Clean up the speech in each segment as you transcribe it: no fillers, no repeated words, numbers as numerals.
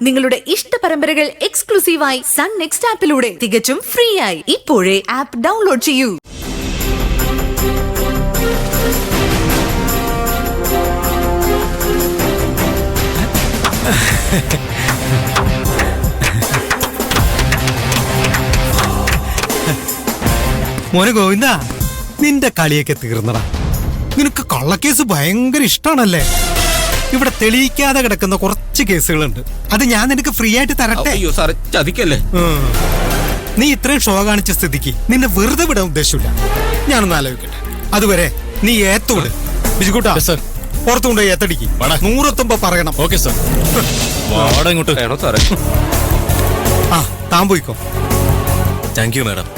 നിങ്ങളുടെ ഇഷ്ട പരമ്പരകൾ എക്സ്ക്ലൂസീവായി സൺ നെക്സ്റ്റ് ആപ്പിലൂടെ തികച്ചും ഫ്രീ ആയി. ഇപ്പോഴേ ആപ്പ് ഡൗൺലോഡ് ചെയ്യൂ. മോനെ ഗോവിന്ദ, നിന്റെ കളിയൊക്കെ തീർന്നടാ. നിനക്ക് കള്ളക്കേസ് ഭയങ്കര ഇഷ്ടാണല്ലേ? ഇവിടെ തെളിയിക്കാതെ കിടക്കുന്ന കുറച്ച് കേസുകളുണ്ട്. അത് ഞാൻ നിനക്ക് ഫ്രീ ആയിട്ട് തരട്ടെ. അയ്യോ സാറേ, ചതിക്കല്ലേ. നീ ഇത്രയും ഷോ കാണിച്ച സ്ഥിതിക്ക് നിന്നെ വെറുതെ വിടാൻ ഉദ്ദേശമില്ല. ഞാനൊന്ന് ആലോചിക്കട്ടെ. അതുവരെ നീ ഏത്തോട് ബിജുകൂട്ടാ പുറത്തുകൊണ്ട് ഏത്തടിക്ക് 100 പറയണം. Okay sir. ഇങ്ങോട്ട് വേണോ സാറേ? ആ, താൻ പോയിക്കോ. Thank you madam.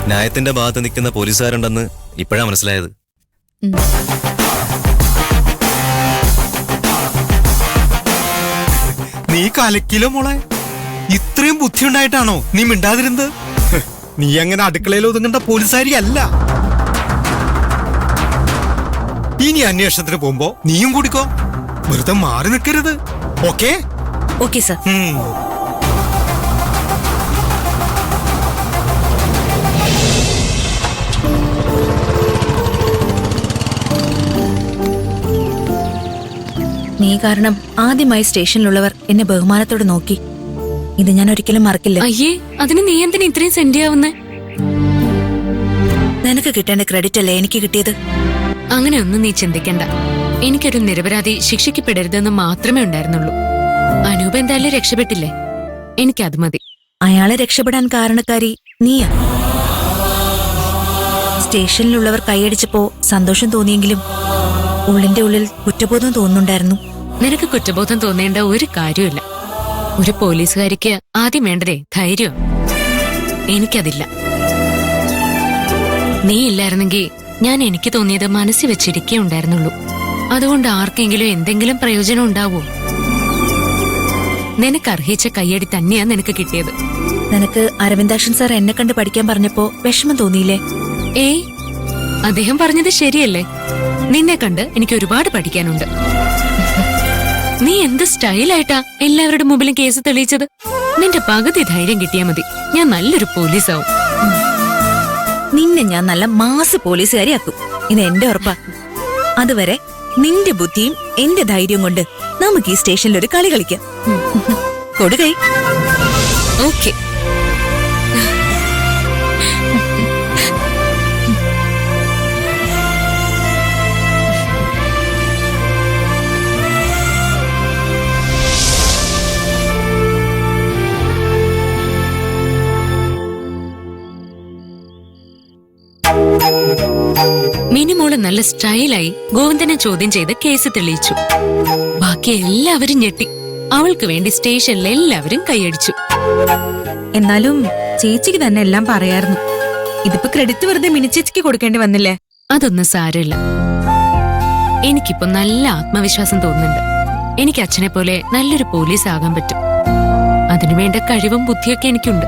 ന്യായത്തിന്റെ ഭാഗത്ത് നിൽക്കുന്ന പോലീസുകാരുണ്ടെന്ന് ഇപ്പോഴാ മനസ്സിലായത്. നീ കലക്കിലോ മോളെ. ഇത്രയും ബുദ്ധി ഉണ്ടായിട്ടാണോ നീ മിണ്ടാതിരുന്നത്? നീ അങ്ങനെ അടുക്കളയിൽ ഒതുങ്ങേണ്ട പോലീസുകാരി അല്ല. ഇനി അന്വേഷണത്തിന് പോകുമ്പോ നീയും കൂടിക്കോ. വെറുതെ മാറി നിൽക്കരുത്. ഓക്കേ? Okay sir. നീ കാരണം ആദ്യമായി സ്റ്റേഷനിലുള്ളവർ എന്നെ ബഹുമാനത്തോടെ നോക്കി. ഇത് ഞാൻ ഒരിക്കലും മറക്കില്ല. അയ്യേ, അതിന് നീ എന്തിനാ ഇത്രയും സെന്റ് ആവുന്നേ? നിനക്ക് കിട്ടേണ്ട ക്രെഡിറ്റ് അല്ലേ എനിക്ക് കിട്ടിയത്? അങ്ങനെയൊന്നും നീ ചിന്തിക്കണ്ട. എനിക്കൊരു നിരപരാധി ശിക്ഷിക്കപ്പെടരുതെന്ന് മാത്രമേ ഉണ്ടായിരുന്നുള്ളൂ. അനൂപ് എന്തായാലും രക്ഷപ്പെട്ടില്ലേ, എനിക്കത് മതി. അയാളെ രക്ഷപ്പെടാൻ കാരണക്കാരി നീയാ. സ്റ്റേഷനിലുള്ളവർ കൈയടിച്ചപ്പോ സന്തോഷം തോന്നിയെങ്കിലും ഉള്ളിന്റെ ഉള്ളിൽ കുറ്റബോധം തോന്നുന്നുണ്ടായിരുന്നു. നിനക്ക് കുറ്റബോധം തോന്നേണ്ട ഒരു കാര്യമില്ല. ഒരു പോലീസുകാരിക്ക് ആദ്യം വേണ്ടതേ ധൈര്യം. എനിക്കതില്ല. നീ ഇല്ലായിരുന്നെങ്കിൽ ഞാൻ എനിക്ക് തോന്നിയത് മനസ്സിൽ വെച്ചിരിക്കേ ഉണ്ടായിരുന്നുള്ളൂ. അതുകൊണ്ട് ആർക്കെങ്കിലും എന്തെങ്കിലും പ്രയോജനം ഉണ്ടാവോ? നിനക്ക് അർഹിച്ച കയ്യടി തന്നെയാ നിനക്ക് കിട്ടിയത്. നിനക്ക് അരവിന്ദാക്ഷൻ സാർ എന്നെ കണ്ട് പഠിക്കാൻ പറഞ്ഞപ്പോ വിഷമം തോന്നിയില്ലേ? ഏയ്, അദ്ദേഹം പറഞ്ഞത് ശരിയല്ലേ. നിന്നെ കണ്ട് എനിക്ക് ഒരുപാട് പഠിക്കാനുണ്ട്. നീ എന്ത് സ്റ്റൈലായിട്ടാ എല്ലാവരുടെ മുമ്പിലും കേസ് തെളിയിച്ചത്. നിന്റെ പകുതി ധൈര്യം കിട്ടിയാ മതി, ഞാൻ നല്ലൊരു പോലീസാവും. നിന്നെ ഞാൻ നല്ല മാസ് പോലീസുകാരിയാക്കും. ഇത് എന്റെ ഉറപ്പാ. അതുവരെ നിന്റെ ബുദ്ധിയും എന്റെ ധൈര്യം കൊണ്ട് നമുക്ക് ഈ സ്റ്റേഷനിൽ ഒരു കളി കളിക്കാം. കൊടുകൈ. ഓക്കെ. മിനിമോള് നല്ല സ്റ്റൈലായി ഗോവിന്ദനെ ചോദ്യം ചെയ്ത് കേസ് തെളിയിച്ചു. ബാക്കി എല്ലാവരും ഞെട്ടി. അവൾക്ക് വേണ്ടി സ്റ്റേഷനിൽ എല്ലാവരും കൈയടിച്ചു. എന്നാലും ചേച്ചിക്ക് തന്നെ എല്ലാം പറയായിരുന്നു. ഇതിപ്പോ ക്രെഡിറ്റ് വെറുതെ മിനിച്ചേച്ചിക്ക് കൊടുക്കേണ്ടി വന്നില്ലേ? അതൊന്നും സാരമില്ല. എനിക്കിപ്പോ നല്ല ആത്മവിശ്വാസം തോന്നുന്നുണ്ട്. എനിക്ക് അച്ഛനെ പോലെ നല്ലൊരു പോലീസ് ആകാൻ പറ്റും. അതിനുവേണ്ട കഴിവും ബുദ്ധിയൊക്കെ എനിക്കുണ്ട്.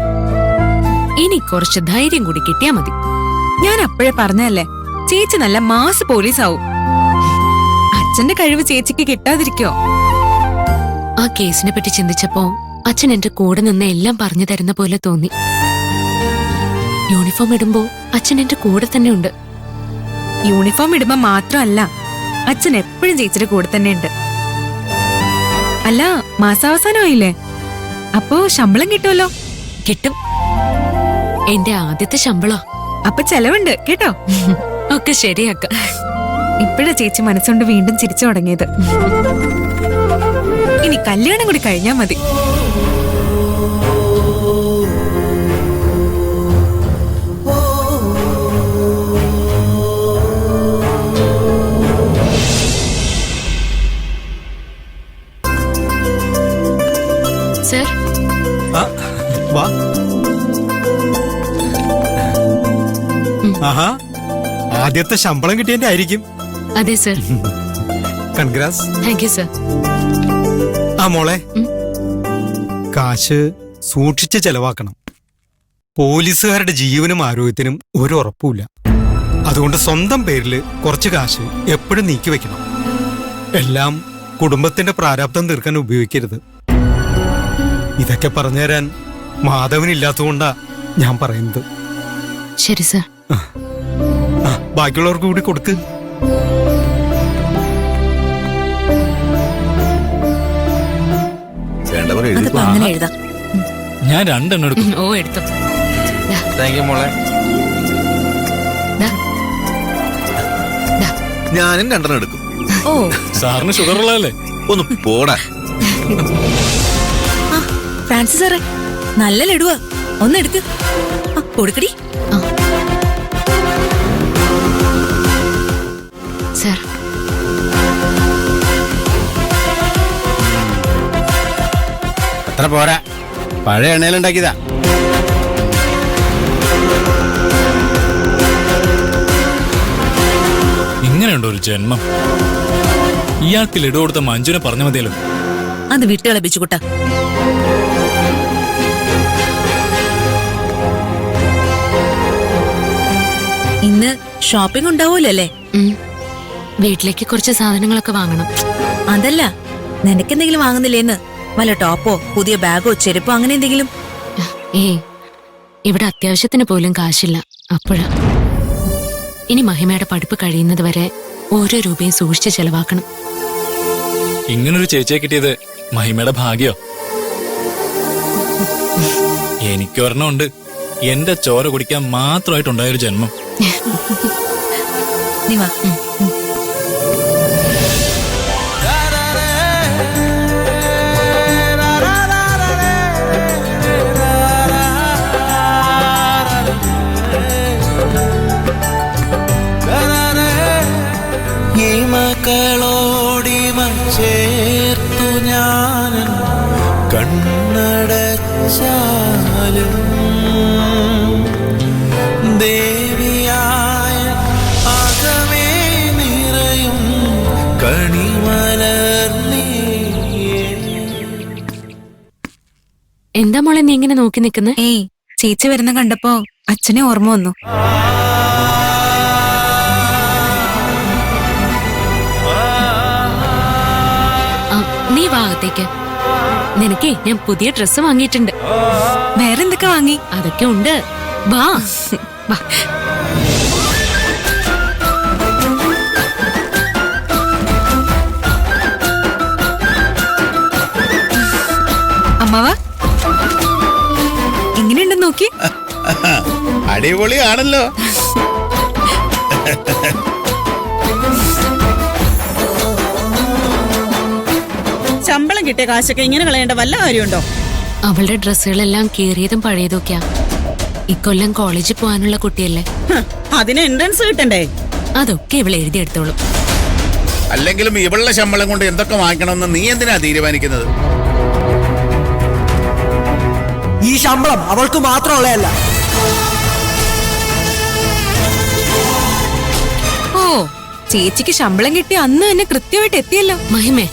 ഇനി കുറച്ച് ധൈര്യം കൂടി കിട്ടിയാ മതി. ഞാൻ അപ്പോഴേ പറഞ്ഞല്ലേ, ചേച്ചി നല്ല മാസ് പോലീസ് ആവും. അച്ഛന്റെ കഴിവ് ചേച്ചിക്ക് കിട്ടാതിരിക്കോ? ആ കേസിനെ പറ്റി ചിന്തിച്ചപ്പോ അച്ഛൻ എന്റെ കൂടെ നിന്ന് എല്ലാം പറഞ്ഞു തരുന്ന പോലെ തോന്നി. യൂണിഫോം ഇടുമ്പോ അച്ഛൻ എന്റെ കൂടെ തന്നെ ഉണ്ട്. യൂണിഫോം ഇടുമ്പോ മാത്രമല്ല, അച്ഛൻ എപ്പോഴും ചേച്ചിയുടെ കൂടെ തന്നെ ഉണ്ട്. അല്ല, മാസാവസാനമായില്ലേ? അപ്പോ ശമ്പളം കിട്ടുമല്ലോ? കിട്ടും. എന്റെ ആദ്യത്തെ ശമ്പളോ. അപ്പൊ ചെലവുണ്ട് കേട്ടോ. ഒക്കെ ശരിയാക്ക. ഇപ്പോഴാ ചേച്ചി മനസ്സുകൊണ്ട് വീണ്ടും ചിരിച്ചു തുടങ്ങിയത്. ഇനി കല്യാണം കൂടി കഴിഞ്ഞാ മതി. സർ, വാ. ആഹാ, ആദ്യത്തെ ശമ്പളം കിട്ടിയതിന്റെ ആയിരിക്കും. അതെ sir. Congrats. Thank you sir. ആ മോളെ, കാശ് സൂക്ഷിച്ച് ചെലവാക്കണം. പോലീസുകാരുടെ ജീവനും ആരോഗ്യത്തിനും ഒരു ഉറപ്പുമില്ല. അതുകൊണ്ട് സ്വന്തം പേരിൽ കുറച്ച് കാശ് എപ്പോഴും നീക്കി വെക്കണം. എല്ലാം കുടുംബത്തിന്റെ പ്രാരാബ്ദം തീർക്കാൻ ഉപയോഗിക്കരുത്. ഇതൊക്കെ പറഞ്ഞുതരാൻ മാധവനില്ലാത്തതുകൊണ്ടാ ഞാൻ പറയുന്നത്. ശരി സർ. ബാക്കിയുള്ളവർക്ക് കൂടി കൊടുക്ക്. അതിപ്പോ അങ്ങനെ എഴുതാം. ഞാൻ 2 എണ്ണം എടുക്കും. ഓ എടുത്തു. താങ്ക് യു മോളെ. ഞാനും 2 എണ്ണം എടുക്കും. ഓ സാറിന് ഷുഗർ ഉള്ളതല്ലേ? ഒന്ന് പോടാ. ഫ്രാൻസിസ് സാറേ, നല്ല ലഡുവാ, ഒന്നെടുക്ക്. കൊടുക്കടി. സർ, അത്ര പോരാ, പഴയ എണ്ണയിലുണ്ടാക്കിയതാ. ഇങ്ങനെയുണ്ടോ ഒരു ജന്മം? ഇയാൾക്ക് ലഡു കൊടുത്ത മഞ്ജുനെ പറഞ്ഞ മതിയല്ലോ. അത് വിട്ടുകളപ്പിച്ചു കുട്ടാ. ഇന്ന് ഷോപ്പിംഗ് ഉണ്ടാവൂലോ അല്ലേ? വീട്ടിലേക്ക് കുറച്ച് സാധനങ്ങളൊക്കെ വാങ്ങണം. അതല്ല, നിനക്കെന്തെങ്കിലും വാങ്ങുന്നില്ലേന്ന്? വല്ല ടോപ്പോ പുതിയ ബാഗോ ചെരുപ്പോ അങ്ങനെ എന്തെങ്കിലും? ഇവിടെ അത്യാവശ്യത്തിന് പോലും കാശില്ല. അപ്പോഴാ. ഇനി മഹിമയുടെ പഠിപ്പ് കഴിയുന്നത് വരെ ഓരോ രൂപയും സൂക്ഷിച്ച് ചെലവാക്കണം. ഇങ്ങനൊരു ചേച്ചിയെ കിട്ടിയത് മഹിമയുടെ ഭാഗ്യോ. എനിക്കൊരെണ്ണം ഉണ്ട്, എന്റെ ചോര കുടിക്കാൻ മാത്രമായിട്ടുണ്ടായൊരു ജന്മം. നീ വാ. മക്കളോടിമ ചേർത്തു ഞാൻ കണ്ണടച്ചാലും ദേവിയായ അകമേ നിറയും കണിമലർന്നീ. എന്താ മോളെ നീ ഇങ്ങനെ നോക്കി നിൽക്കുന്നേ? ഏയ്, ചേച്ചി വരുന്ന കണ്ടപ്പോ അച്ഛനെ ഓർമ്മ വന്നു. നീ ഭാഗത്തേക്ക്. നിനക്കേ ഞാൻ പുതിയ ഡ്രസ്സ് വാങ്ങിയിട്ടുണ്ട്. വേറെന്തൊക്കെ വാങ്ങി? അതൊക്കെ ഉണ്ട്. വാ വാ. അമ്മാവ എങ്ങനെയുണ്ടെന്ന് നോക്കി. അടിപൊളിയാണല്ലോ. ശമ്പളം കിട്ടിയ കാശൊക്കെ ഇങ്ങനെ കളയേണ്ട വല്ല കാര്യമുണ്ടോ? അവളുടെ ഡ്രസ്സുകളെല്ലാം കീറിയതും പഴയതൊക്കെയാ. ഇക്കൊല്ലം കോളേജിൽ പോകാനുള്ള കുട്ടിയല്ലേ. അതിന് എൻട്രൻസ് കിട്ടണ്ടേ? അതൊക്കെ ഇവളെ എഴുതിയെടുത്തോളും. അല്ലെങ്കിലും ഇവളുടെ ശമ്പളം കൊണ്ട് എന്തൊക്കെ വാങ്ങിക്കണമെന്ന് നീ എന്തിനാ തീരുമാനിക്കുന്നത്? ഈ ശമ്പളം അവൾക്ക് മാത്രമുള്ളതല്ല. ഓ, ചേച്ചിക്ക് ശമ്പളം കിട്ടിയ അന്ന് തന്നെ കൃത്യമായിട്ട് എത്തിയല്ലോ. മഹിമേ,